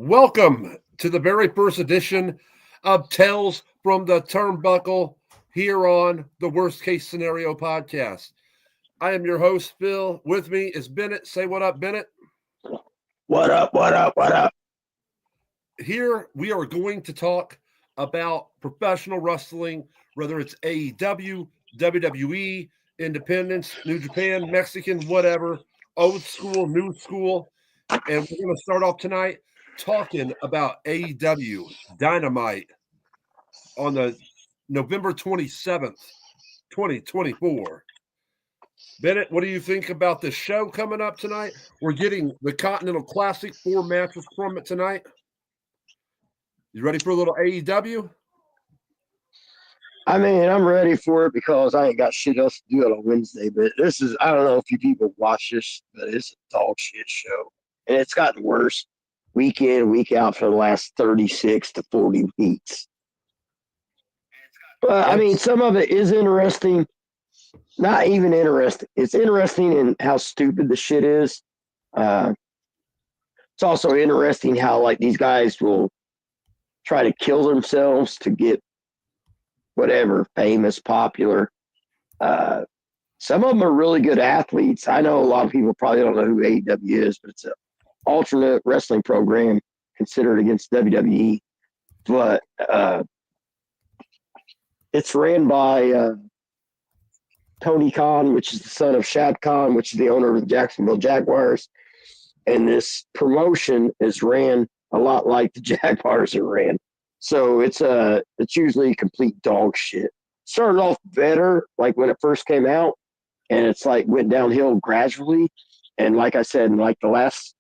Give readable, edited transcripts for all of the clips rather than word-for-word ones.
Welcome to the very first edition of Tales from the Turnbuckle here on the Worst Case Scenario podcast. I am your host, Phil. With me is Bennett. Say what up, Bennett. What up, what up, what up? Here we are going to talk about professional wrestling, whether it's AEW, WWE, Independence, New Japan, Mexican, whatever, old school, new school. And we're going to start off tonight talking about AEW Dynamite on the November 27th, 2024. Bennett, what do you think about the show coming up tonight? We're getting the Continental Classic, 4 matches from it tonight. You ready for a little AEW? I mean, I'm ready for it because I ain't got shit else to do on Wednesday. But I don't know if you people watch this, but it's a dog shit show. And it's gotten worse week in, week out for the last 36 to 40 weeks. But I mean, some of it is interesting. Not even interesting. It's interesting in how stupid the shit is. It's also interesting how, like, these guys will try to kill themselves to get whatever, famous, popular. Some of them are really good athletes. I know a lot of people probably don't know who AEW is, but it's an alternate wrestling program considered against WWE. But it's ran by Tony Khan, which is the son of Shad Khan, which is the owner of the Jacksonville Jaguars. And this promotion is ran a lot like the Jaguars are ran. So it's usually complete dog shit. Started off better, like when it first came out, and it's like went downhill gradually. And like I said, in like the last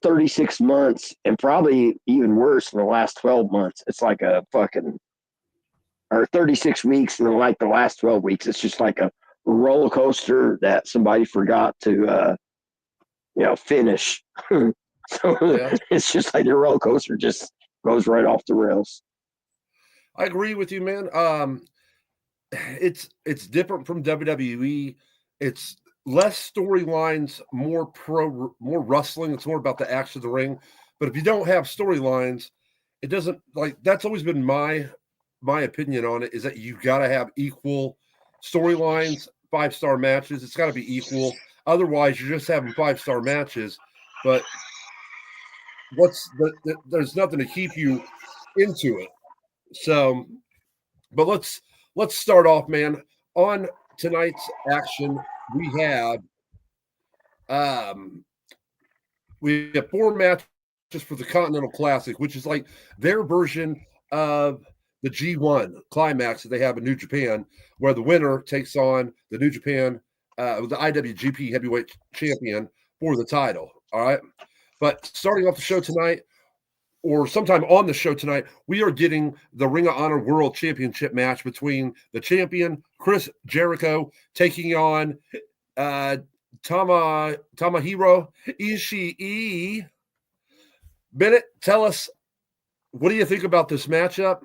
36 months, and probably even worse in the last 12 months, it's like a fucking, or 36 weeks, and like the last 12 weeks, it's just like a roller coaster that somebody forgot to, finish. So yeah. It's just like the roller coaster just goes right off the rails. I agree with you, man. It's different from WWE. It's less storylines, more wrestling. It's more about the action of the ring. But if you don't have storylines, it doesn't, like, that's always been my opinion on it, is that you got to have equal storylines, 5-star matches. It's got to be equal. Otherwise, you're just having 5-star matches, but there's nothing to keep you into it. So, but let's start off, man. On tonight's action, we have 4 matches for the Continental Classic, which is like their version of the G1 climax that they have in New Japan, where the winner takes on the New Japan, the IWGP Heavyweight Champion for the title. All right. But starting off the show tonight, or sometime on the show tonight, we are getting the Ring of Honor World Championship match between the champion, Chris Jericho, taking on Tomohiro Ishii. Bennett, tell us, what do you think about this matchup?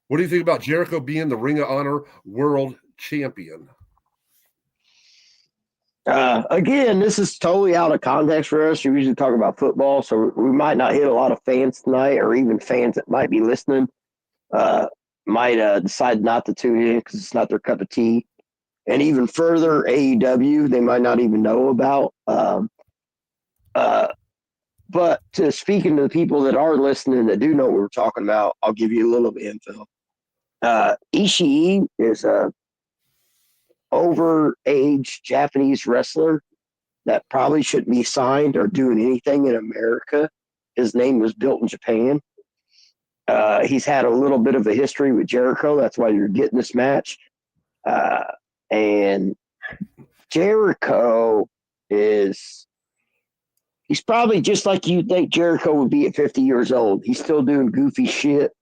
What do you think about Jericho being the Ring of Honor World Champion? Again, this is totally out of context for us. We usually talk about football, so we might not hit a lot of fans tonight, or even fans that might be listening might decide not to tune in because it's not their cup of tea. And even further, AEW, they might not even know about. But to speaking to the people that are listening that do know what we're talking about, I'll give you a little info. Ishii is a overage Japanese wrestler that probably shouldn't be signed or doing anything in America. His name was built in Japan. He's had a little bit of a history with Jericho. That's why you're getting this match. And Jericho he's probably just like you think Jericho would be at 50 years old. He's still doing goofy shit.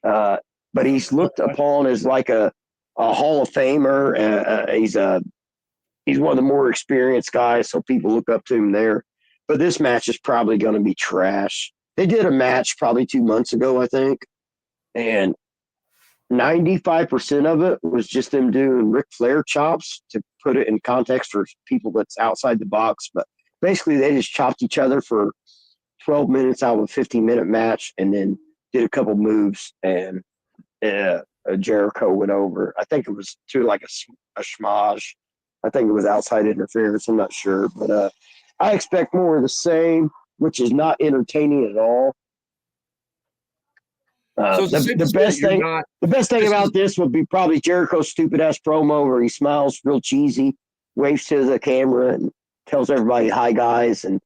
But he's looked upon as like a Hall of Famer. He's one of the more experienced guys, so people look up to him there. But this match is probably going to be trash. They did a match probably 2 months ago, I think, and 95% of it was just them doing Ric Flair chops, to put it in context for people that's outside the box. But basically, they just chopped each other for 12 minutes out of a 15-minute match, and then did a couple moves, and Jericho went over. I think it was to like a schmage. I think it was outside interference. I'm not sure, but I expect more of the same, which is not entertaining at all. The best thing about this would be probably Jericho's stupid ass promo where he smiles real cheesy, waves to the camera, and tells everybody hi guys, and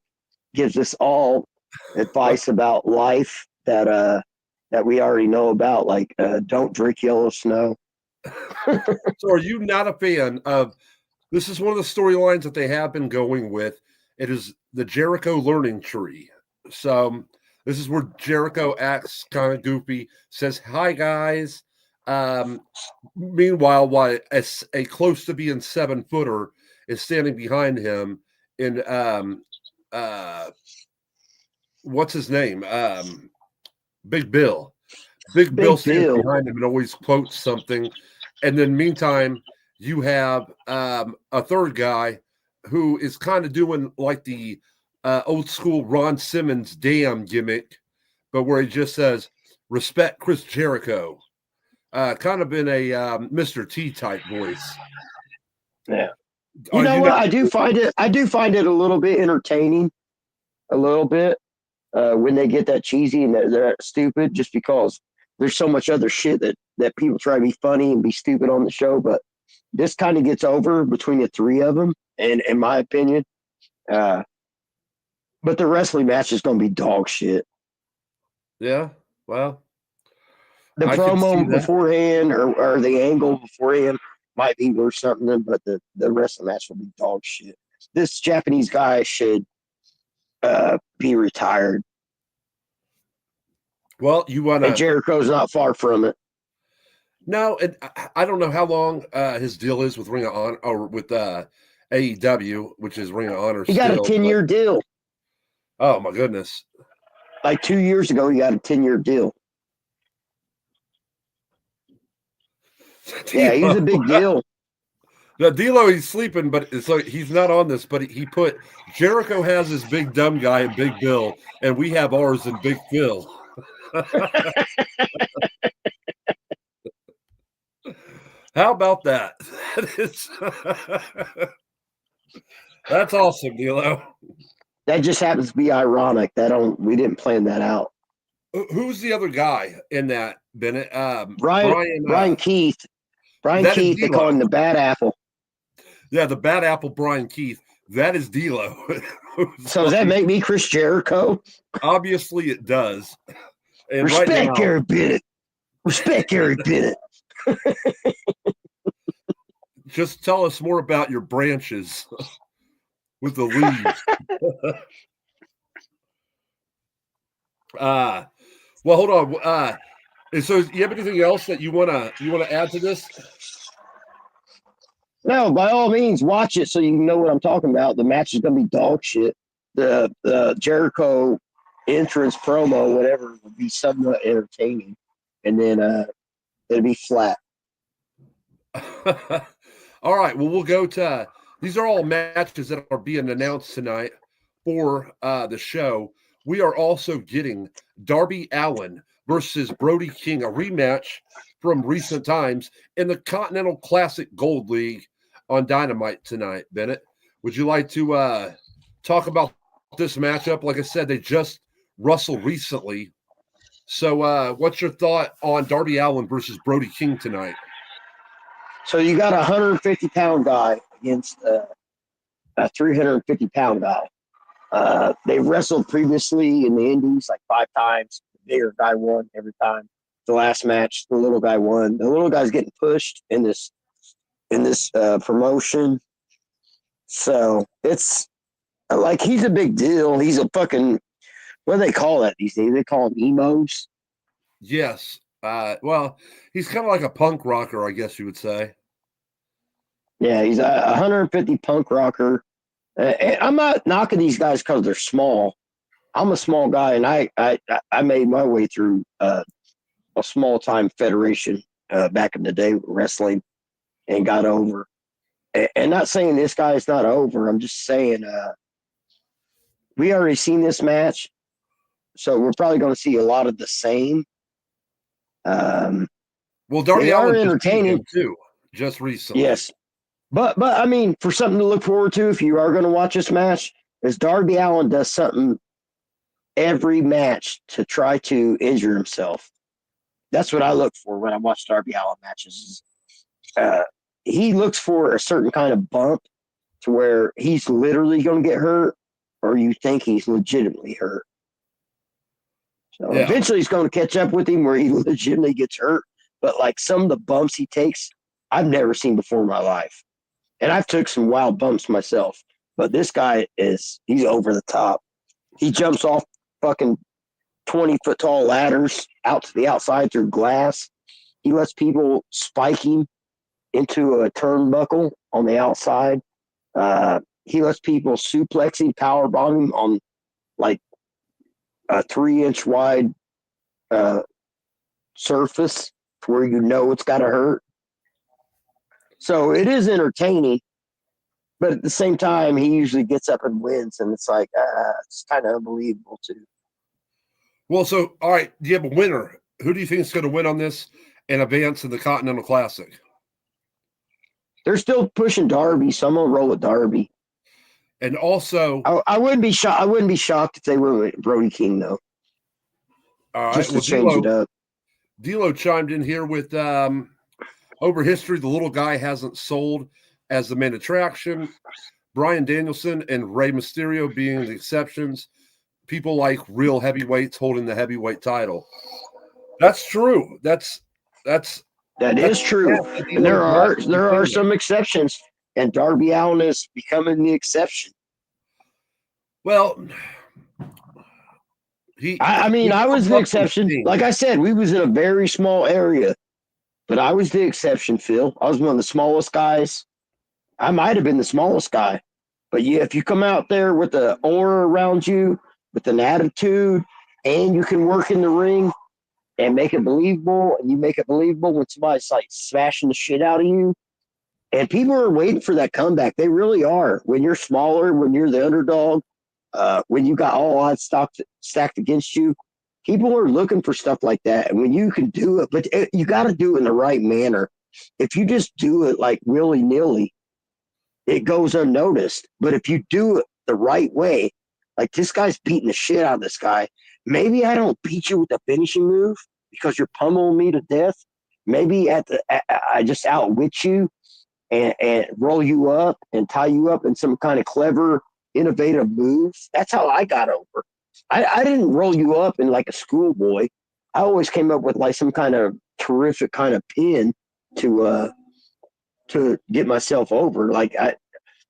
gives us all advice about life that we already know about, like don't drink yellow snow. So are you not a fan of this? Is one of the storylines that they have been going with. It is the Jericho learning tree. So this is where Jericho acts kind of goofy, says hi guys. Meanwhile, while a close to being 7-footer is standing behind him in what's his name? Big Bill. Big Bill stands behind him and always quotes something. And then meantime, you have a third guy who is kind of doing like the old school Ron Simmons damn gimmick, but where he just says, respect Chris Jericho. Kind of in a Mr. T type voice. Yeah. You know what? I do find it a little bit entertaining, a little bit, when they get that cheesy and they're stupid, just because there's so much other shit that people try to be funny and be stupid on the show. But this kind of gets over between the three of them, and in my opinion. But the wrestling match is going to be dog shit. Yeah, well, the promo beforehand or the angle beforehand might be worth something, but the wrestling match will be dog shit. This Japanese guy should be retired. Well, you want to. And Jericho's not far from it. No, and I don't know how long his deal is with Ring of Honor or with AEW, which is Ring of Honor. He got a 10-year deal. Oh my goodness! Like 2 years ago, he got a 10-year deal. Yeah, he's a big deal. The D'Lo, he's sleeping, but it's like he's not on this. But he put Jericho has his big dumb guy in Big Bill, and we have ours in Big Phil. How about that? That's awesome, D'Lo. That just happens to be ironic. We didn't plan that out. Who's the other guy in that, Bennett? Brian Keith. Brian Keith, they call him the Bad Apple. Yeah, the Bad Apple Brian Keith. That is D'Lo. So does that make me Chris Jericho? Obviously it does. And Respect right now, Gary Bennett. Respect Gary Bennett. Just tell us more about your branches with the leaves. Well, hold on. So, you have anything else that you wanna add to this? No, by all means, watch it so you can know what I'm talking about. The match is gonna be dog shit. The Jericho entrance promo, whatever, will be somewhat entertaining, and then it'll be flat. All right. Well, we'll go to these are all matches that are being announced tonight for the show. We are also getting Darby Allin versus Brody King, a rematch from recent times in the Continental Classic Gold League on Dynamite tonight. Bennett, would you like to talk about this matchup? Like I said, they just wrestled recently. So what's your thought on Darby Allin versus Brody King tonight? So you got a 150-pound guy against a 350-pound guy. They wrestled previously in the Indies like 5 times. The bigger guy won every time. The last match, the little guy won. The little guy's getting pushed in this promotion. So it's like he's a big deal. He's a fucking, what do they call that these days? They call him emos. Yes. Well, he's kind of like a punk rocker, I guess you would say. Yeah, he's a 150 punk rocker. I'm not knocking these guys because they're small. I'm a small guy, and I made my way through a small time federation back in the day with wrestling, and got over. And not saying this guy is not over. I'm just saying we already seen this match. So we're probably going to see a lot of the same. Well, Darby They are Allin just beat entertaining, him too, just recently. yes. But I mean, for something to look forward to, if you are going to watch this match, is Darby Allin does something every match to try to injure himself. That's what I look for when I watch Darby Allin matches. He looks for a certain kind of bump to where he's literally going to get hurt, or you think he's legitimately hurt. So Yeah. eventually he's going to catch up with him where he legitimately gets hurt. But like some of the bumps he takes, I've never seen before in my life. And I've took some wild bumps myself. But this guy he's over the top. He jumps off fucking 20-foot tall ladders out to the outside through glass. He lets people spike him into a turnbuckle on the outside. He lets people suplex him, power bomb him on like a 3-inch wide surface where you know it's got to hurt. So it is entertaining, but at the same time, he usually gets up and wins, and it's like it's kind of unbelievable too. Well, so all right, do you have a winner? Who do you think is going to win on this and advance in the Continental Classic? They're still pushing Darby, so I'm gonna roll with Darby. And also, I wouldn't be shocked. I wouldn't be shocked if they went with Brody King though. all right, Just to well, change it up. D'Lo chimed in here with over history, the little guy hasn't sold as the main attraction. Bryan Danielson and Rey Mysterio being the exceptions. People like real heavyweights holding the heavyweight title. That's true. That is true. And there are some exceptions, and Darby Allin is becoming the exception. Well, I was the exception. Like I said, we was in a very small area, but I was the exception, Phil. I was one of the smallest guys. I might have been the smallest guy. But yeah, if you come out there with the aura around you, with an attitude, and you can work in the ring and make it believable, and you make it believable when somebody's like smashing the shit out of you, and people are waiting for that comeback. They really are. When you're smaller, when you're the underdog, when you got all odds stacked against you, people are looking for stuff like that. And when you can do it, but you got to do it in the right manner. If you just do it like willy nilly, it goes unnoticed. But if you do it the right way, like this guy's beating the shit out of this guy. Maybe I don't beat you with a finishing move because you're pummeling me to death. Maybe I just outwit you and roll you up and tie you up in some kind of clever, innovative move. That's how I got over. I didn't roll you up in like a schoolboy. I always came up with like some kind of terrific kind of pin to get myself over. Like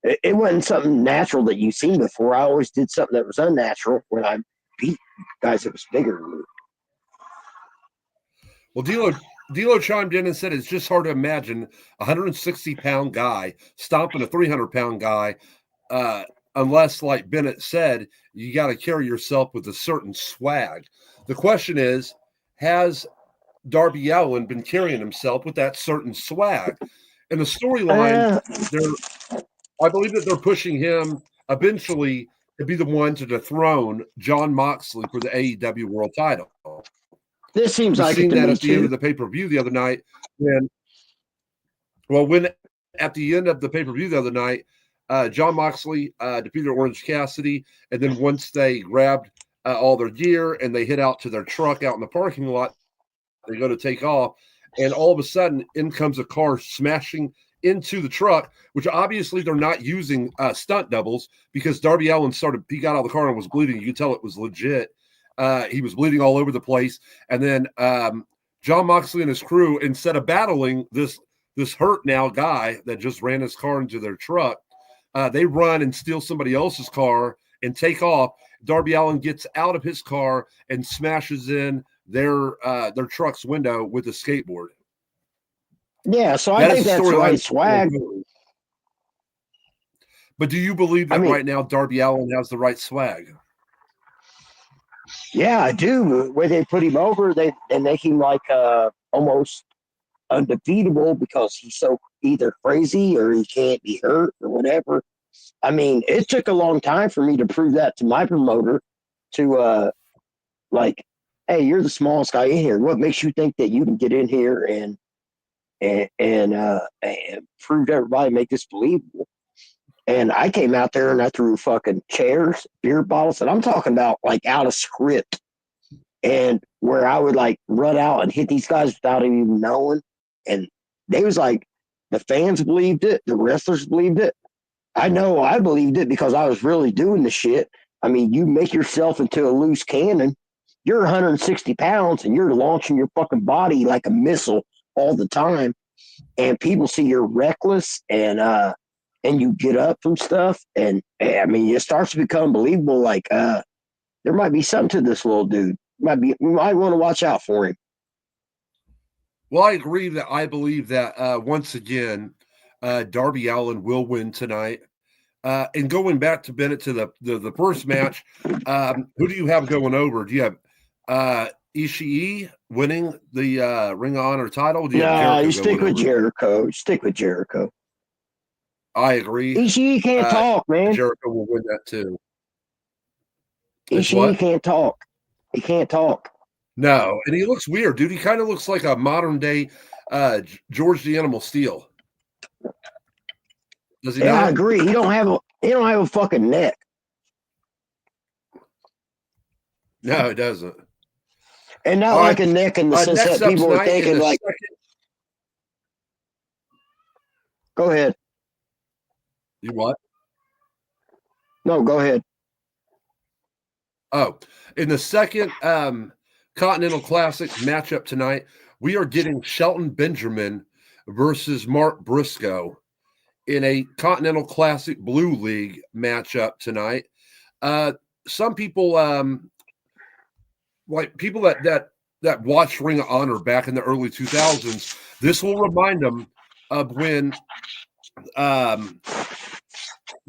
it wasn't something natural that you've seen before. I always did something that was unnatural when I beat guys that was bigger than me. Well, D'Lo chimed in and said it's just hard to imagine a 160-pound guy stomping a 300-pound guy, unless, like Bennett said, you got to carry yourself with a certain swag. The question is, has Darby Allin been carrying himself with that certain swag? In the storyline, I believe that they're pushing him eventually to be the one to dethrone Jon Moxley for the AEW World Title. This seems like seen it to that me at the too. end of the pay-per-view the other night when at the end of the pay-per-view the other night, Jon Moxley defeated Orange Cassidy, and then once they grabbed all their gear and they hit out to their truck out in the parking lot, they go to take off, and all of a sudden in comes a car smashing into the truck, which obviously they're not using stunt doubles because Darby Allin he got out of the car and was bleeding. You could tell it was legit. He was bleeding all over the place. And then Jon Moxley and his crew, instead of battling this hurt now guy that just ran his car into their truck, they run and steal somebody else's car and take off. Darby Allin gets out of his car and smashes in their truck's window with a skateboard. Yeah, so I think that's right swag. But do you believe that right now Darby Allin has the right swag? Yeah, I do. Where they put him over, they make him like almost undefeatable because he's so either crazy or he can't be hurt or whatever. I mean, it took a long time for me to prove that to my promoter to like, hey, you're the smallest guy in here. What makes you think that you can get in here and prove to everybody, make this believable? And I came out there and I threw fucking chairs, beer bottles, and I'm talking about like out of script, and where I would like run out and hit these guys without even knowing. And they was like, the fans believed it, the wrestlers believed it. I know I believed it because I was really doing the shit. I mean, you make yourself into a loose cannon. You're 160 pounds and you're launching your fucking body like a missile all the time. And people see you're reckless and you get up from stuff. And I mean, it starts to become believable. Like, there might be something to this little dude. We might want to watch out for him. Well, I agree that I believe that once again, Darby Allin will win tonight. And going back to Bennett to the first match, who do you have going over? Do you have Ishii winning the Ring of Honor title? Do you have Jericho You stick with over? Jericho. Stick with Jericho. I agree. Ishii can't talk, man. Jericho will win that too. Ishii can't talk. He can't talk. No, and he looks weird, dude. He kind of looks like a modern day George the Animal Steel. Does he? Yeah, not? I agree. He don't have a fucking neck. No, it doesn't. And not like a neck in the sense that people were thinking like. Go ahead. You what? No, go ahead. Oh, in the second Continental Classic matchup tonight, we are getting Shelton Benjamin versus Mark Briscoe in a Continental Classic Blue League matchup tonight. Some people, like people that watched Ring of Honor back in the early 2000s, this will remind them of when the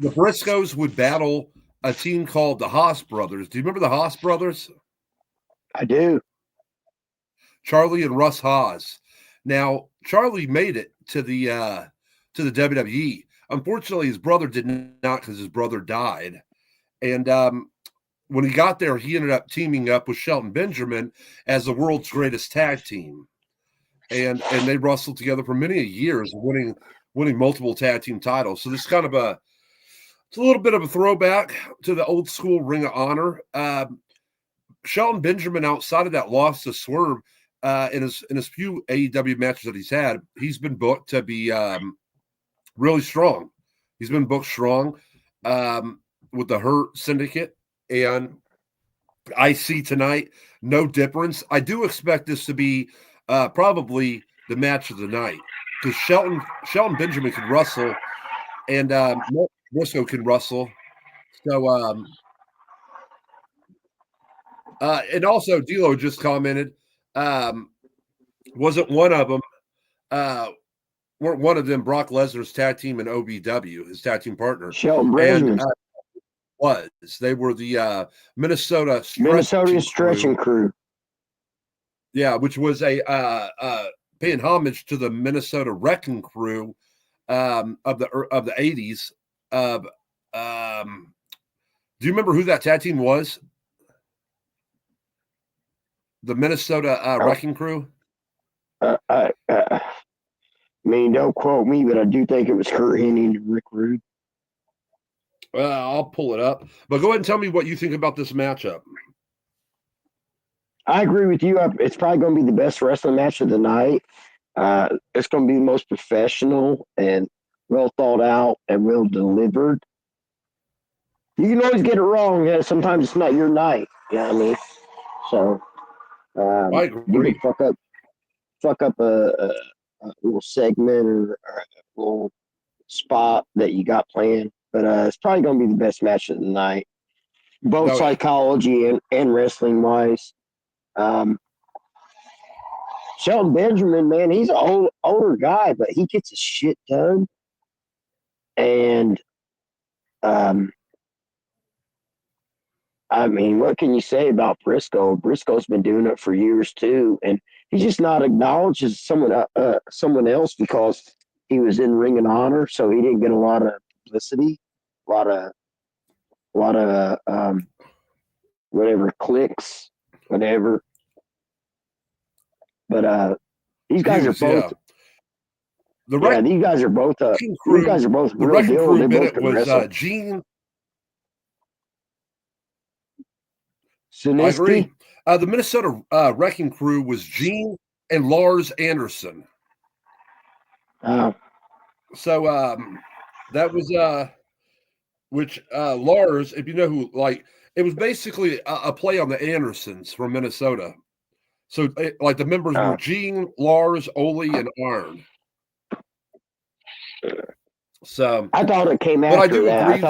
Briscoes would battle a team called the Haas Brothers. Do you remember the Haas Brothers? I do. Charlie and Russ Haas. Now, Charlie made it to the WWE. Unfortunately, his brother did not because his brother died. And when he got there, he ended up teaming up with Shelton Benjamin as the world's greatest tag team. And they wrestled together for many years, winning multiple tag team titles. So this is kind of it's a little bit of a throwback to the old school Ring of Honor. Shelton Benjamin, outside of that loss to Swerve, in his few AEW matches that he's had, he's been booked to be really strong. He's been booked strong with the Hurt Syndicate, and I see tonight no difference. I do expect this to be probably the match of the night because Shelton Benjamin can wrestle, and Briscoe can wrestle. So, and also D'Lo just commented, wasn't one of them, weren't one of them Brock Lesnar's tag team in OVW, his tag team partner. Shelton Benjamin was. They were the Minnesota Stretching Crew. Yeah, which was a paying homage to the Minnesota Wrecking Crew of the 80s. Do you remember who that tag team was? The Minnesota Wrecking Crew? I mean, don't quote me, but I do think it was Kurt Hennig and Rick Rude. I'll pull it up. But go ahead and tell me what you think about this matchup. I agree with you. It's probably going to be the best wrestling match of the night. It's going to be the most professional and well thought out and well delivered. You can always get it wrong. Yeah, sometimes it's not your night. You know what I mean? So I agree. You can fuck up a little segment or a little spot that you got planned. But it's probably going to be the best match of the night, both psychology and wrestling wise. Shelton Benjamin, man, he's an older guy, but he gets his shit done. And I mean, what can you say about Briscoe? Briscoe's been doing it for years too, and he's just not acknowledged as someone else because he was in Ring of Honor, so he didn't get a lot of publicity, a lot of whatever clicks, whatever. But these guys are both. These guys are both. These guys are both the real wrecking deal. crew They both minute can was wrestle. Gene. Sinisky? I agree. The Minnesota wrecking crew was Gene and Lars Anderson. Oh. So that was Lars, if you know who, like, it was basically a play on the Andersons from Minnesota. So like the members were Gene, Lars, Ole, and Arn. So I thought it came after but I do that. agree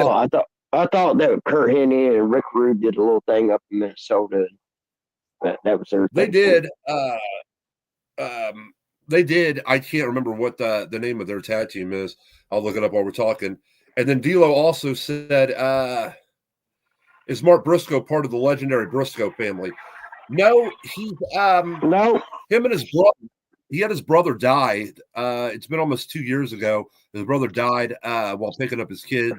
I thought that Kurt Hennig and Rick Rude did a little thing up in Minnesota. That was their they thing. did. They did. I can't remember what the name of their tag team is. I'll look it up while we're talking. And then D'Lo also said, "Is Mark Briscoe part of the legendary Briscoe family?" No, he's no. Him and his brother. He had his brother died. It's been almost 2 years ago. His brother died while picking up his kid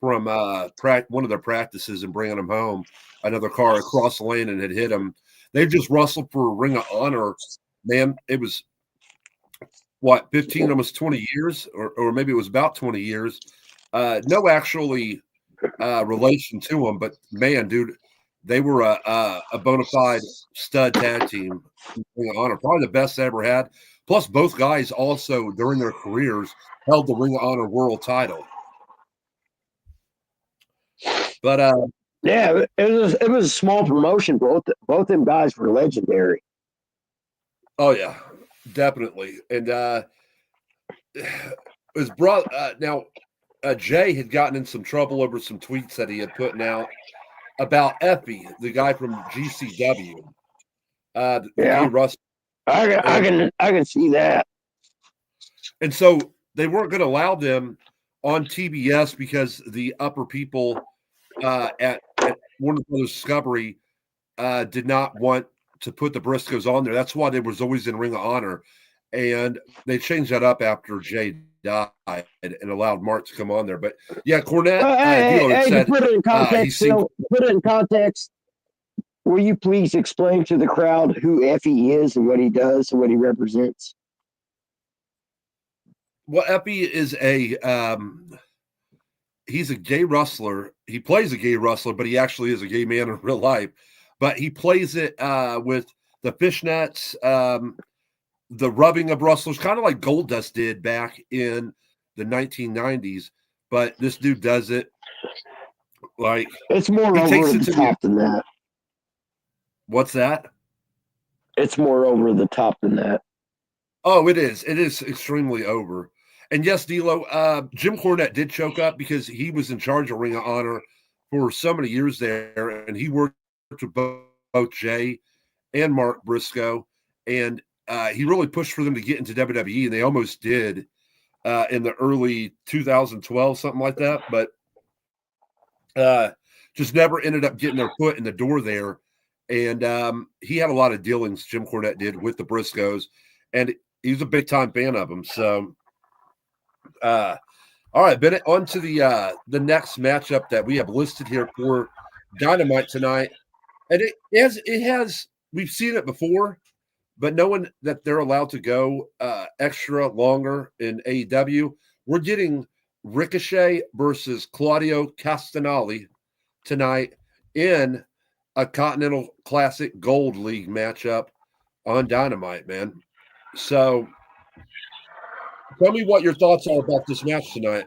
from one of their practices and bringing him home. Another car across the lane and had hit him. They've just wrestled for Ring of Honor. Man, it was what, 15, almost 20 years, or maybe it was about 20 years. No actually relation to them, but man, dude, they were a bona fide stud tag team. Ring of Honor, probably the best they ever had. Plus, both guys also during their careers held the Ring of Honor world title. But yeah, it was a small promotion. Both them guys were legendary. Oh yeah, definitely. And his brother now Jay had gotten in some trouble over some tweets that he had putting out about Effie, the guy from GCW. Yeah, Russ. I can see that. And so they weren't going to allow them on TBS because the upper people at Warner Brothers Discovery did not want to put the Briscoes on there. That's why they was always in Ring of Honor. And they changed that up after Jay died and allowed Mark to come on there. But yeah, Cornette, to put it in context, Phil, put it in context. Will you please explain to the crowd who Effie is and what he does and what he represents? Well, Effie is he's a gay wrestler. He plays a gay wrestler, but he actually is a gay man in real life. But he plays it with the fishnets, the rubbing of wrestlers, kind of like Goldust did back in the 1990s. But this dude does it like it's more over the top than that. What's that? It's more over the top than that. Oh, it is. It is extremely over. And yes, D'Lo, Jim Cornette did choke up because he was in charge of Ring of Honor for so many years there, and he worked with both Jay and Mark Briscoe, and he really pushed for them to get into WWE, and they almost did in the early 2012, something like that, but just never ended up getting their foot in the door there. And he had a lot of dealings, Jim Cornette did, with the Briscoes, and he's a big-time fan of them. So, all right, Bennett, on to the next matchup that we have listed here for Dynamite tonight. And it has we've seen it before, but knowing that they're allowed to go extra longer in AEW, we're getting Ricochet versus Claudio Castagnoli tonight in a Continental Classic Gold League matchup on Dynamite, man. So tell me what your thoughts are about this match tonight.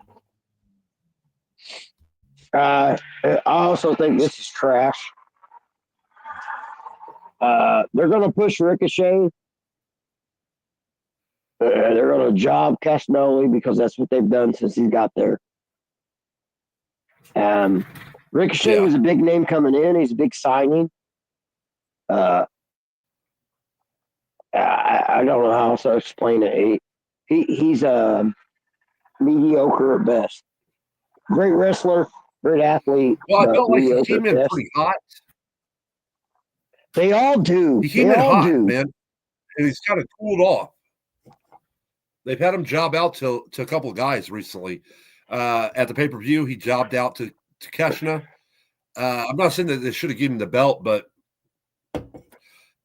I also think this is trash. They're going to push Ricochet. They're going to job Castagnoli because that's what they've done since he got there. Ricochet was a big name coming in. He's a big signing. I don't know how else to explain it. He's mediocre at best. Great wrestler, great athlete. Well, I felt like he came in pretty hot. They all do. He came in hot, man, and he's kind of cooled off. They've had him job out to a couple of guys recently. At the pay-per-view, he jobbed out to Keshna. I'm not saying that they should have given him the belt, but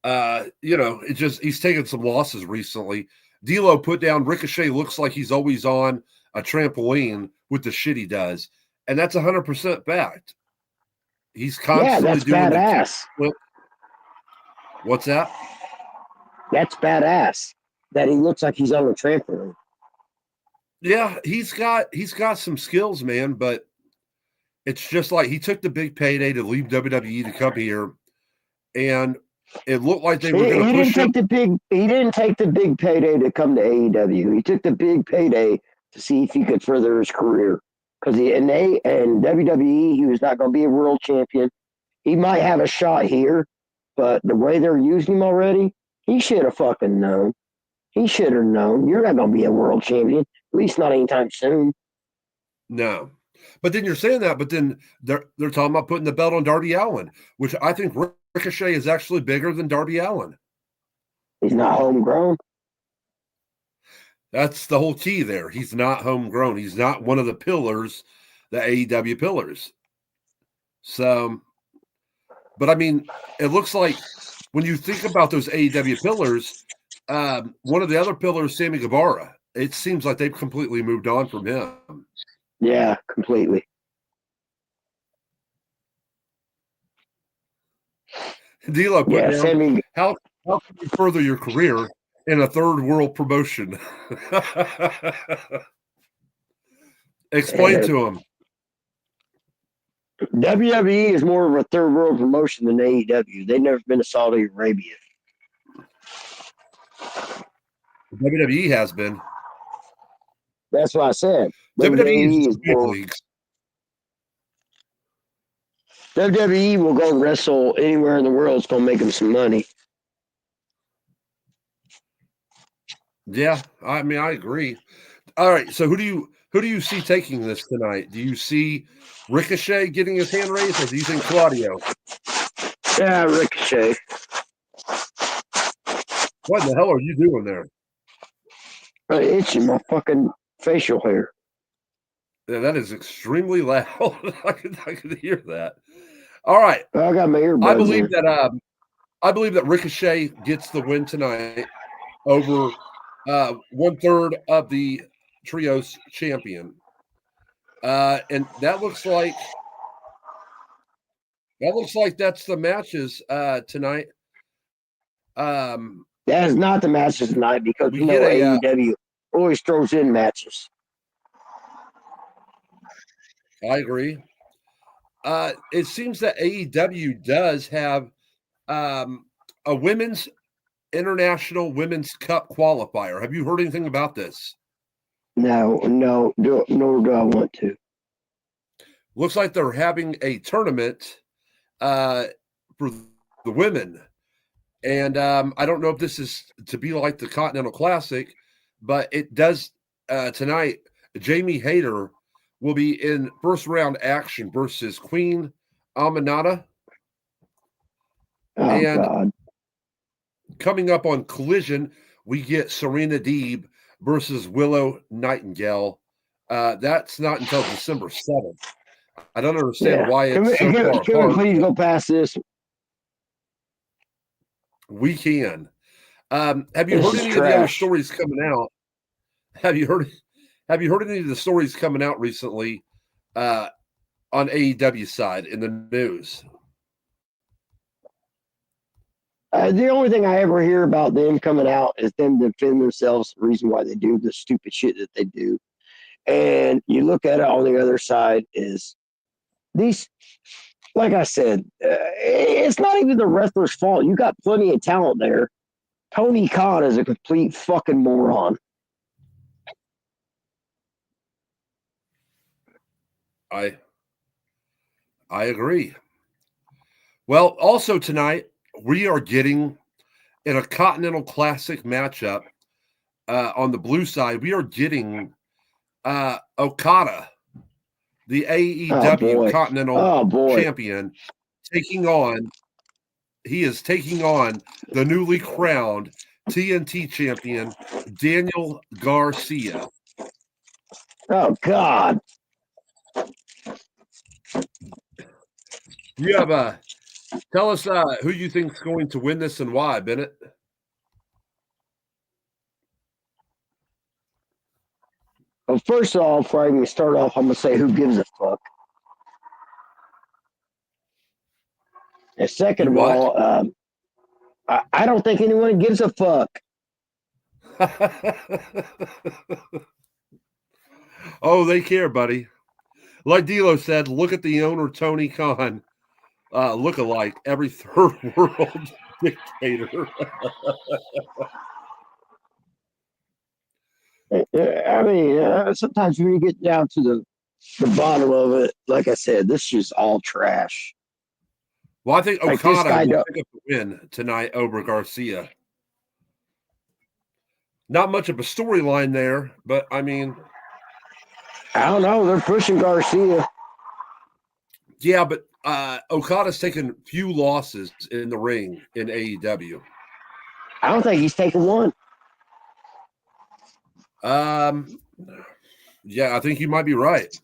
It just he's taken some losses recently. D'Lo put down Ricochet. Looks like he's always on a trampoline with the shit he does, and that's 100% fact. He's constantly that's doing badass. What's that? That's badass. That he looks like he's on a trampoline. Yeah, he's got some skills, man, but it's just like he took the big payday to leave WWE to come here, and it looked like they were going to push him. He didn't take the big payday to come to AEW. He took the big payday to see if he could further his career. Because in WWE, he was not going to be a world champion. He might have a shot here, but the way they're using him already, he should have fucking known. He should have known. You're not going to be a world champion, at least not anytime soon. No. But then you're saying that, but then they're talking about putting the belt on Darby Allin, which I think Ricochet is actually bigger than Darby Allin. He's not homegrown. That's the whole key there. He's not homegrown. He's not one of the pillars, the AEW pillars. So, but I mean, it looks like when you think about those AEW pillars, one of the other pillars, Sammy Guevara, it seems like they've completely moved on from him. Yeah, completely. D'Lo put down, Sammy. How can you further your career in a third world promotion? Explain to him. WWE is more of a third world promotion than AEW. They've never been to Saudi Arabia. WWE has been. That's what I said. WWE is big leagues. WWE will go wrestle anywhere in the world. It's going to make them some money. Yeah, I mean, I agree. All right, so who do you see taking this tonight? Do you see Ricochet getting his hand raised, or do you think Claudio? Yeah, Ricochet. What in the hell are you doing there? I'm itching my fucking facial hair. Yeah, that is extremely loud. I could hear that. All right, I got my earbuds. I believe that Ricochet gets the win tonight over 1/3 of the trios champion, and that looks like that's the matches tonight. That is not the matches tonight because we know AEW always throws in matches. I agree. It seems that AEW does have a women's international women's cup qualifier. Have you heard anything about this? No, nor do I want to. Looks like they're having a tournament for the women. And I don't know if this is to be like the Continental Classic, but it does tonight. Jamie Hayter will be in first round action versus Queen Aminata. Oh, God. Coming up on Collision, we get Serena Deeb versus Willow Nightingale. That's not until December 7th. I don't understand why it's so far apart. Can we please go past this? We can. Have you heard any of the other stories coming out? Have you heard any of the stories coming out recently on AEW side in the news? The only thing I ever hear about them coming out is them defending themselves, the reason why they do the stupid shit that they do. And you look at it on the other side is these, like I said, it's not even the wrestler's fault. You got plenty of talent there. Tony Khan is a complete fucking moron. I agree. Well, also tonight, we are getting in a Continental Classic matchup on the blue side. We are getting Okada, the AEW Continental Champion, taking on the newly crowned TNT Champion, Daniel Garcia. Oh, God. You have Tell us who you think's going to win this and why, Bennett. Well, first of all, before I even start off, I'm gonna say who gives a fuck. And second You of what? all, I don't think anyone gives a fuck. Oh, they care, buddy. Like D'Lo said, look at the owner, Tony Khan, look-alike, every third world dictator. I mean, sometimes when you get down to the bottom of it, like I said, this is all trash. Well, I think Like this Okada guy, will pick up the win tonight over Garcia. Not much of a storyline there, but I mean, I don't know. They're pushing Garcia. yeah, but Okada's taken few losses in the ring in AEW. I don't think he's taken one. Yeah, I think you might be right.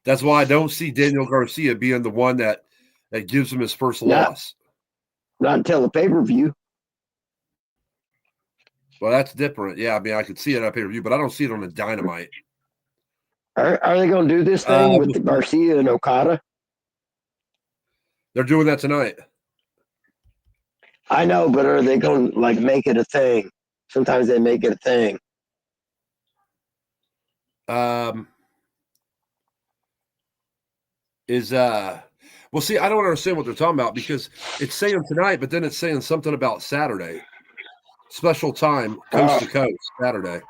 That's why I don't see Daniel Garcia being the one that gives him his first loss. Not until the pay-per-view. Well, that's different. Yeah, I mean, I could see it on pay-per-view, but I don't see it on the Dynamite. Are they going to do this thing with the Garcia and Okada? They're doing that tonight. I know, but are they going to like make it a thing? Sometimes they make it a thing. Well, see, I don't understand what they're talking about because it's saying tonight, but then it's saying something about Saturday. Special time, coast to coast, Saturday.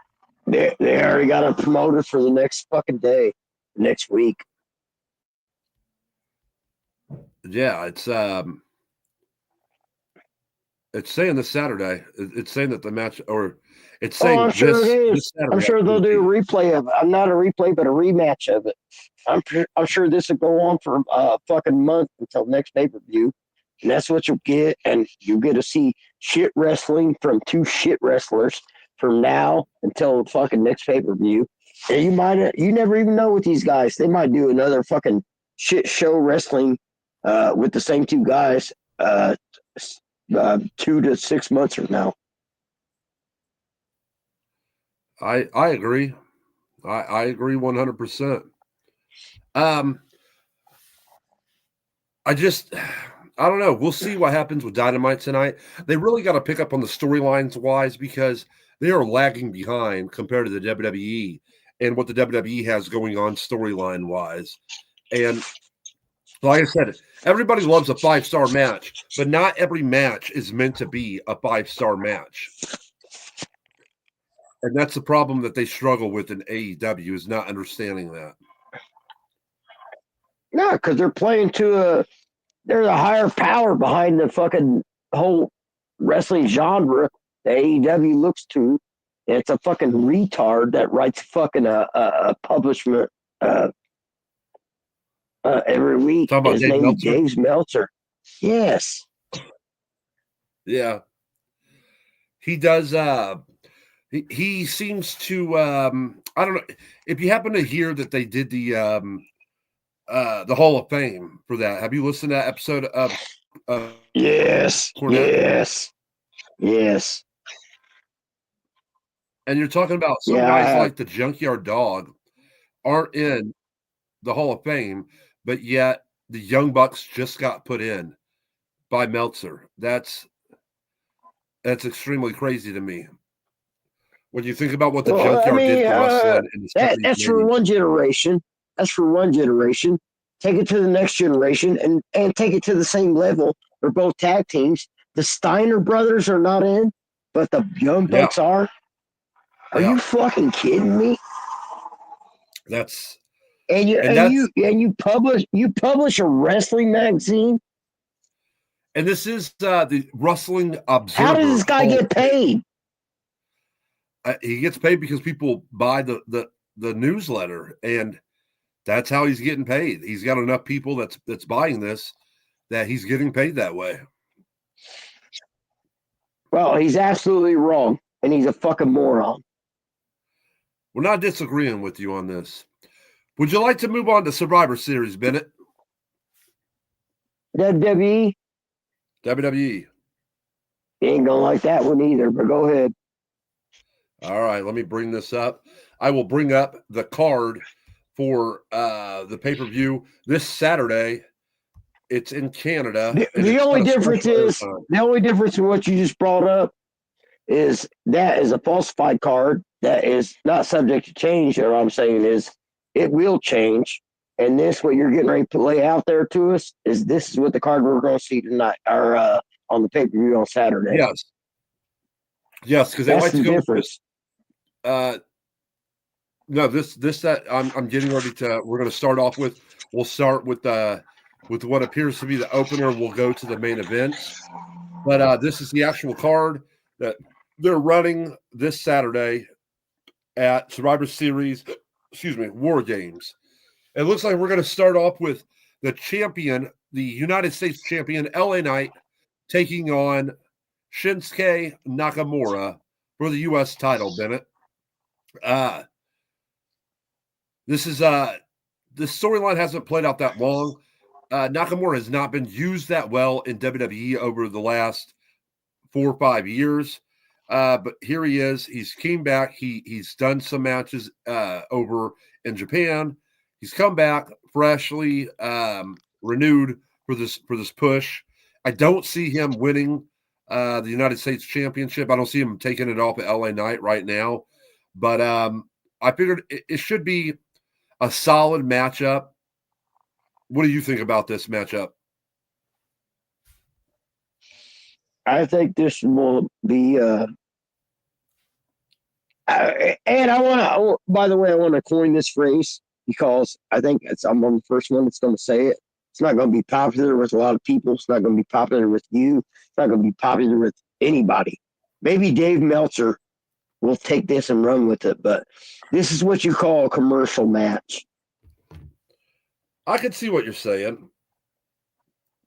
They already got a promoter for the next fucking day, next week. Yeah, it's saying this Saturday. It's saying that the match, or it's saying I'm sure it is. this Saturday. I'm sure they'll do a replay of it. I'm not a replay, but a rematch of it. I'm sure this will go on for a fucking month until next pay-per-view. And that's what you'll get. And you'll get to see shit wrestling from two shit wrestlers from now until the fucking next pay-per-view. And you never even know with these guys. They might do another fucking shit show wrestling with the same two guys 2 to 6 months from now. I agree. I agree 100%. I don't know. We'll see what happens with Dynamite tonight. They really got to pick up on the storylines wise because they are lagging behind compared to the WWE and what the WWE has going on storyline wise. And like I said, everybody loves a 5-star match, but not every match is meant to be a 5-star match. And that's the problem that they struggle with in AEW is not understanding that. No, because they're playing there's a higher power behind the fucking whole wrestling genre that AEW looks to. And it's a fucking retard that writes fucking a publishment every week. Talk about His Dave name Meltzer? is Dave Meltzer. Yes. Yeah. He does he seems to I don't know if you happen to hear that they did the Hall of Fame for that. Have you listened to that episode of Yes. Cornette? Yes. And you're talking about some guys like the Junkyard Dog aren't in the Hall of Fame, but yet the Young Bucks just got put in by Meltzer. That's extremely crazy to me. When you think about what the Junkyard did for wrestling in the 70s, that's for one generation. That's for one generation. Take it to the next generation and take it to the same level for both tag teams. The Steiner brothers are not in, but the Young Bucks are. Are you fucking kidding me? That's you publish a wrestling magazine. And this is the Wrestling Observer. How does this guy get paid? He gets paid because people buy the newsletter, and that's how he's getting paid. He's got enough people that's buying this that he's getting paid that way. Well, he's absolutely wrong, and he's a fucking moron. We're not disagreeing with you on this. Would you like to move on to Survivor Series, Bennett? WWE. WWE. You ain't gonna like that one either, but go ahead. All right, let me bring this up. I will bring up the card for the pay-per-view this Saturday. It's in Canada. The only difference is the only difference in what you just brought up is that is a falsified card that is not subject to change. Or what I'm saying is it will change. And this, what you're getting ready to lay out there to us, is this is what the card we're going to see tonight, or on the pay per view on Saturday. Yes, because they like to go difference. No, that I'm getting ready to. We're going to start off with. We'll start with what appears to be the opener. We'll go to the main events, but this is the actual card that they're running this Saturday at Survivor Series. Excuse me, War Games. It looks like we're going to start off with the champion, the United States champion, LA Knight, taking on Shinsuke Nakamura for the U.S. title. Bennett. This storyline hasn't played out that long. Nakamura has not been used that well in WWE over the last 4 or 5 years. But here he is. He's came back. He's done some matches over in Japan. He's come back freshly renewed for this push. I don't see him winning the United States Championship. I don't see him taking it off at LA Knight right now. But I figured it should be a solid matchup. What do you think about this matchup? I think this will be. And I want to. By the way, I want to coin this phrase because I think I'm the first one that's going to say it. It's not going to be popular with a lot of people. It's not going to be popular with you. It's not going to be popular with anybody. Maybe Dave Meltzer will take this and run with it, but this is what you call a commercial match. I can see what you're saying.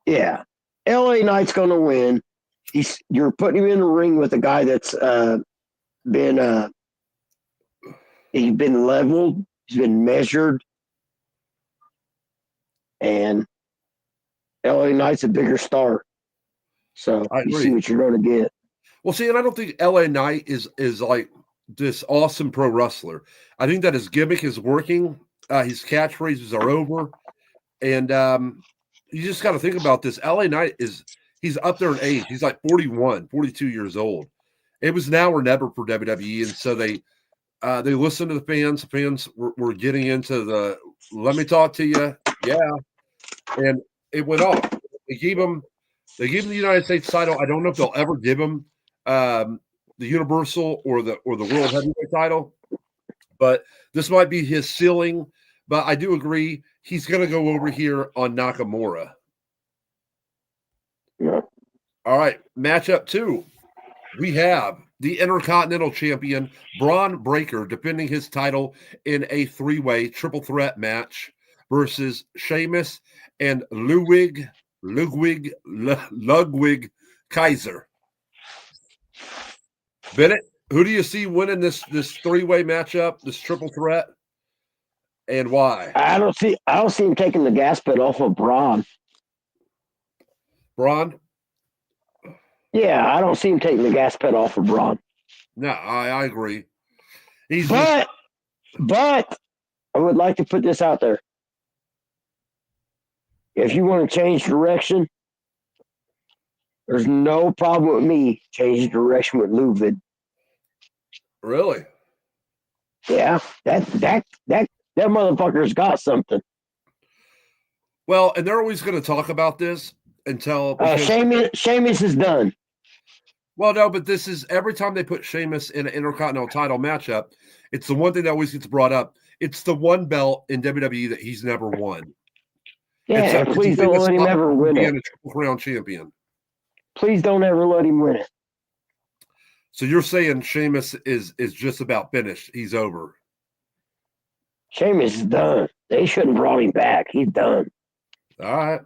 Yeah. LA Knight's going to win. You're putting him in the ring with a guy that's been he's been leveled, he's been measured, and LA Knight's a bigger star. So you see what you're going to get. Well, see, and I don't think LA Knight is like this awesome pro wrestler. I think that his gimmick is working. His catchphrases are over. And you just got to think about this. LA Knight he's up there in age. He's like 41, 42 years old. It was now or never for WWE. And so they listened to the fans. The fans were getting into the, let me talk to you. Yeah. And it went off. They gave him the United States title. I don't know if they'll ever give him the Universal or the World Heavyweight title, but this might be his ceiling. But I do agree he's going to go over here on Nakamura. Yeah. All right, matchup 2. We have the Intercontinental Champion Braun Breaker defending his title in a 3-way triple threat match versus Sheamus and Ludwig Kaiser. Bennett, who do you see winning this 3-way matchup, this triple threat, and why? I don't see him taking the gas pedal off of Braun. Braun? Yeah, I don't see him taking the gas pedal off of Braun. No, I agree. But I would like to put this out there. If you want to change direction, there's no problem with me changing direction with Ludwig. Really? Yeah, that motherfucker's got something. Well, and they're always going to talk about this until Sheamus is done. Well, no, but this is every time they put Sheamus in an Intercontinental title matchup, it's the one thing that always gets brought up. It's the one belt in WWE that he's never won. Yeah, please don't let him ever win it. A Triple Crown champion. Please don't ever let him win it. So you're saying Sheamus is just about finished. He's over. Sheamus is done. They shouldn't have brought him back. He's done. All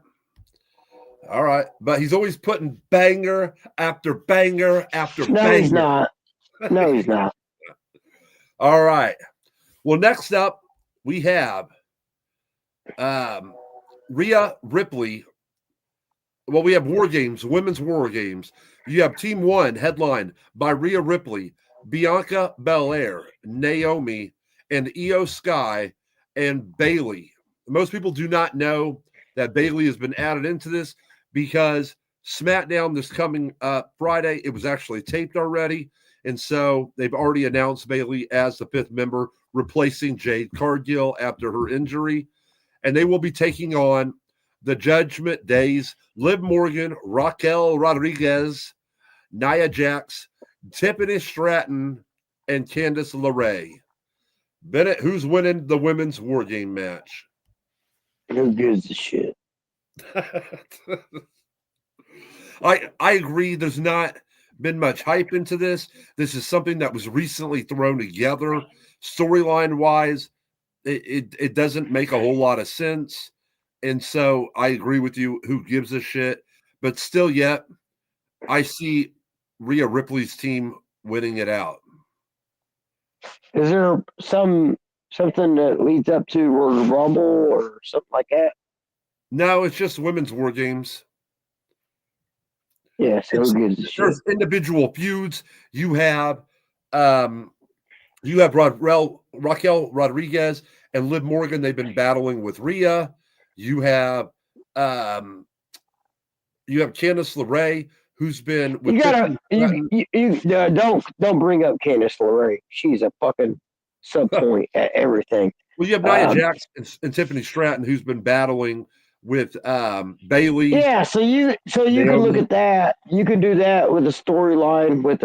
right. But he's always putting banger after banger after banger. No, he's not. No, he's not. All right. Well, next up, we have Rhea Ripley Well, we have War Games, women's War Games. You have Team One, headlined by Rhea Ripley, Bianca Belair, Naomi, and Io Sky, and Bailey. Most people do not know that Bailey has been added into this because SmackDown this coming Friday, it was actually taped already. And so they've already announced Bailey as the fifth member, replacing Jade Cargill after her injury. And they will be taking on the Judgment Days, Liv Morgan, Raquel Rodriguez, Nia Jax, Tiffany Stratton, and Candice LeRae. Bennett, who's winning the women's War Game match? Who gives a shit? I agree. There's not been much hype into this. This is something that was recently thrown together. Storyline wise, it doesn't make a whole lot of sense. And so I agree with you. Who gives a shit? But still, yet I see Rhea Ripley's team winning it out. Is there something that leads up to Royal Rumble or something like that? No, it's just women's War Games. Yeah, so who gives a shit? There's individual feuds. You have Raquel Rodriguez and Liv Morgan. They've been battling with Rhea. You have Candice LeRae, who's been with. You gotta don't bring up Candice LeRae. She's a fucking sub point at everything. Well, you have Nia Jax and Tiffany Stratton, who's been battling with Bailey. Yeah, so you can look at that. You can do that with a storyline with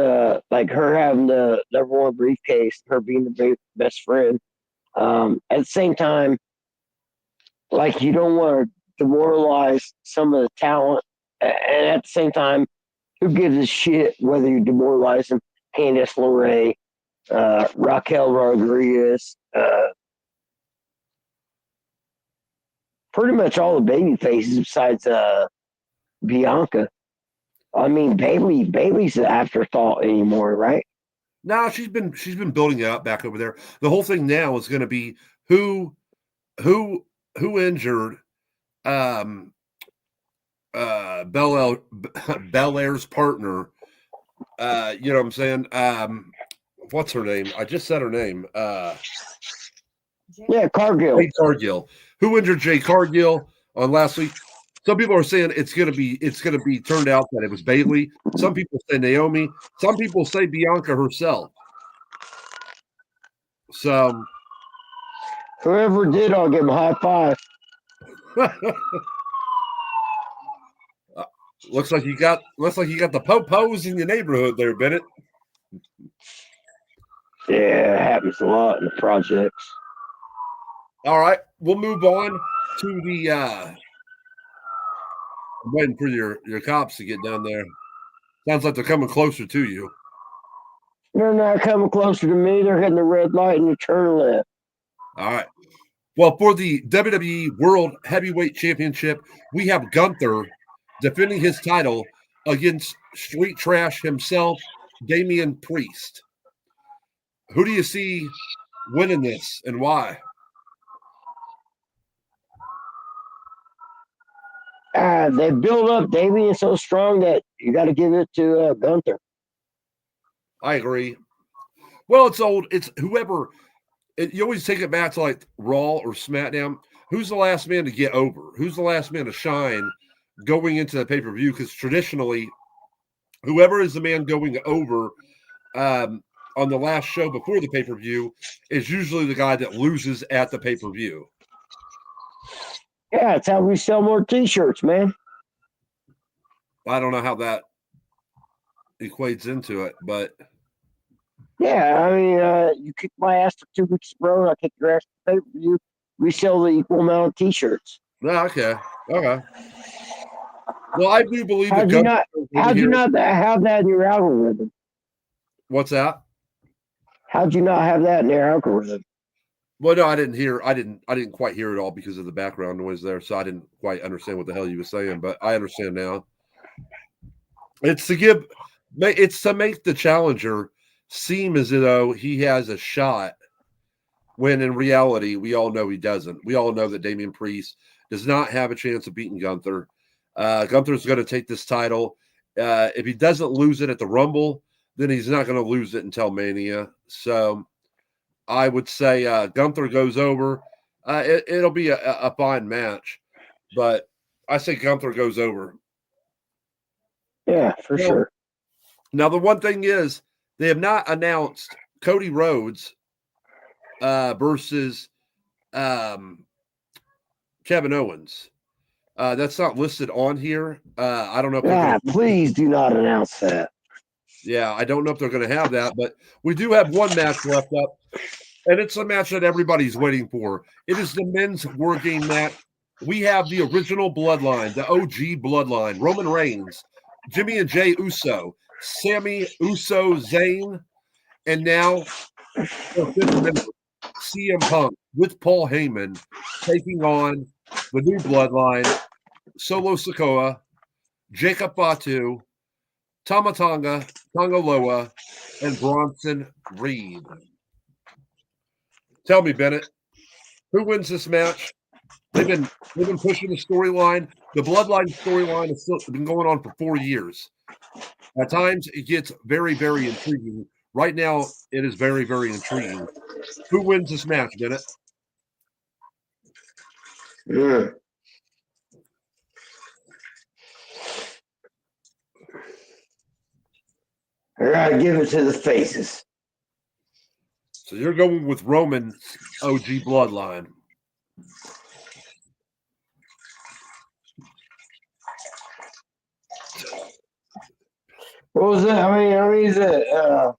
like her having the number one briefcase, her being the best friend. At the same time, like you don't want to demoralize some of the talent, and at the same time, who gives a shit whether you demoralize them? Candice LeRae, Raquel Rodriguez, pretty much all the baby faces besides Bianca. I mean, Bailey's an afterthought anymore, right? No, she's been building out back over there. The whole thing now is going to be who injured Belair's partner. You know what I'm saying? What's her name? I just said her name. Yeah, Cargill. Jade Cargill. Who injured Jade Cargill on last week? Some people are saying it's gonna be turned out that it was Bailey. Some people say Naomi. Some people say Bianca herself. So whoever did, I'll give him a high five. Looks like you got the po-pos in your neighborhood there, Bennett. Yeah, it happens a lot in the projects. All right, we'll move on to the I'm waiting for your cops to get down there. Sounds like they're coming closer to you. They're not coming closer to me. They're hitting the red light and you turn left. All right. Well, for the WWE World Heavyweight Championship, we have Gunther defending his title against Street Trash himself, Damian Priest. Who do you see winning this and why? They build up Damian so strong that you got to give it to Gunther. I agree. Well, it's old. It's whoever. You always take it back to like Raw or SmackDown. Who's the last man to get over? Who's the last man to shine going into the pay-per-view? Because traditionally, whoever is the man going over on the last show before the pay-per-view is usually the guy that loses at the pay-per-view. Yeah, it's how we sell more T-shirts, man. I don't know how that equates into it, but yeah, I mean, you kick my ass for 2 weeks in a row, I kick your ass for pay-per-view. We sell the equal amount of T-shirts. Okay. Well, I do believe how'd you not have that in your algorithm? What's that? How'd you not have that in your algorithm? Well, no, I didn't quite hear it all because of the background noise there, so I didn't quite understand what the hell you were saying, but I understand now. It's to make the challenger seem as though he has a shot, when in reality, we all know he doesn't. We all know that Damian Priest does not have a chance of beating Gunther. Gunther's going to take this title. If he doesn't lose it at the Rumble, then he's not going to lose it until Mania. So I would say Gunther goes over. It'll be a fine match, but I say Gunther goes over. Yeah, for sure. Now, the one thing is they have not announced Cody Rhodes versus Kevin Owens. That's not listed on here. I don't know if please do not announce that. Yeah, I don't know if they're going to have that, but we do have one match left up, and it's a match that everybody's waiting for. It is the men's War Game match. We have the original bloodline, the OG bloodline, Roman Reigns, Jimmy and Jay Uso, Sammy Uso Zayn, and now their fifth member, CM Punk, with Paul Heyman, taking on the new bloodline, Solo Sikoa, Jacob Fatu, Tama Tonga, Loa, and Bronson Reed. Tell me, Bennett, who wins this match? They've been pushing the storyline. The bloodline storyline has still been going on for 4 years. At times, it gets very, very intriguing. Right now, it is very, very intriguing. Who wins this match, Bennett? Yeah. I gotta give it to the faces. So you're going with Roman's OG bloodline. What was that? How many is it? How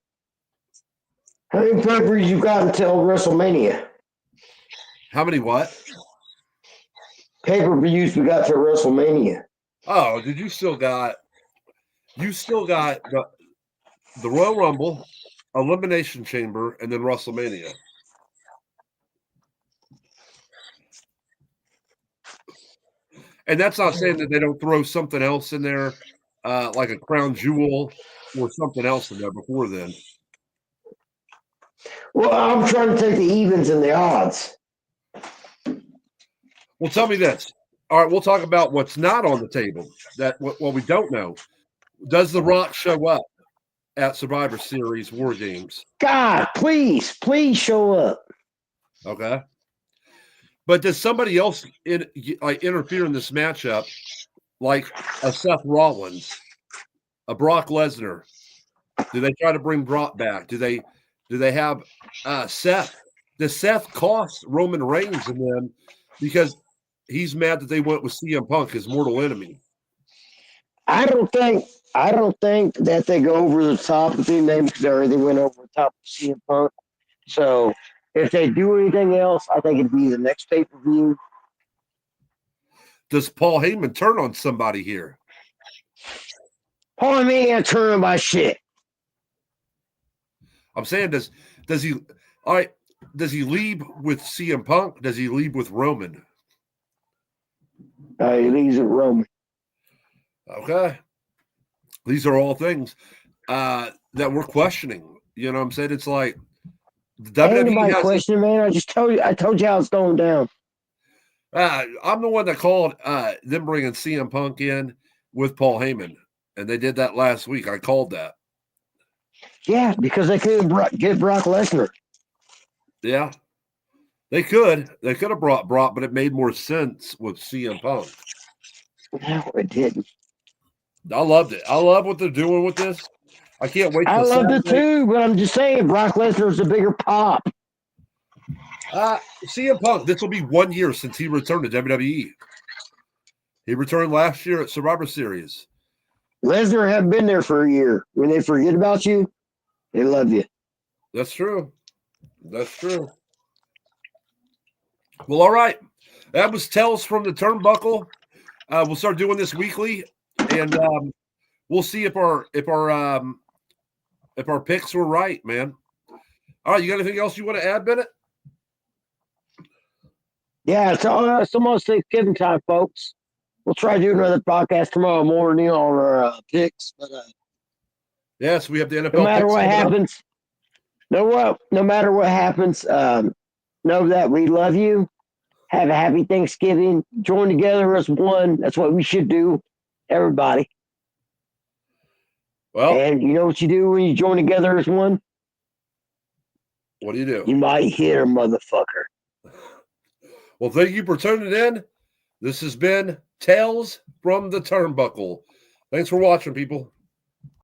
many pay-per-views you got until WrestleMania? How many what? Pay-per-views we got to WrestleMania. Oh, you still got the Royal Rumble, Elimination Chamber, and then WrestleMania. And that's not saying that they don't throw something else in there, like a crown jewel or something else in there before then. Well, I'm trying to take the evens and the odds. Well, tell me this. All right, we'll talk about what's not on the table. What we don't know. Does The Rock show up at Survivor Series War Games? God, please show up. Okay. But does somebody else interfere in this matchup, like a Seth Rollins, a Brock Lesnar? Do they try to bring Brock back? Do they have Seth? Does Seth cost Roman Reigns and them because he's mad that they went with CM Punk, his mortal enemy? I don't think that they go over the top with the name because they already went over the top of CM Punk. So if they do anything else, I think it'd be the next pay-per-view. Does Paul Heyman turn on somebody here? Paul Heyman ain't turn on my shit. I'm saying, does he? All right, does he leave with CM Punk? Does he leave with Roman? He leaves with Roman. Okay, these are all things that we're questioning. You know what I'm saying? It's like Ain't nobody questioning, man. I told you how it's going down. I'm the one that called them bringing CM Punk in with Paul Heyman, and they did that last week. I called that. Yeah, because they couldn't get Brock Lesnar. Yeah, they could. They could have brought Brock, but it made more sense with CM Punk. No, it didn't. I loved it. I love what they're doing with this. I can't wait. I loved it too, but I'm just saying Brock Lesnar's a bigger pop. CM Punk, this will be 1 year since he returned to WWE. He returned last year at Survivor Series. Lesnar hadn't been there for a year. When they forget about you, they love you. That's true. That's true. Well, all right. That was Tales from the Turnbuckle. We'll start doing this weekly, and we'll see if our picks were right, man. All right, you got anything else you want to add, Bennett? Yeah, it's almost Thanksgiving time, folks. We'll try to do another podcast tomorrow morning on our picks. But, yes, we have the NFL. No matter what happens, no matter what happens, know that we love you. Have a happy Thanksgiving. Join together as one. That's what we should do. everybody. Well, And you know what you do when you join together as one? what do you do? You might hit a motherfucker. Well, thank you for tuning in. This has been Tales from the Turnbuckle. Thanks for watching, people.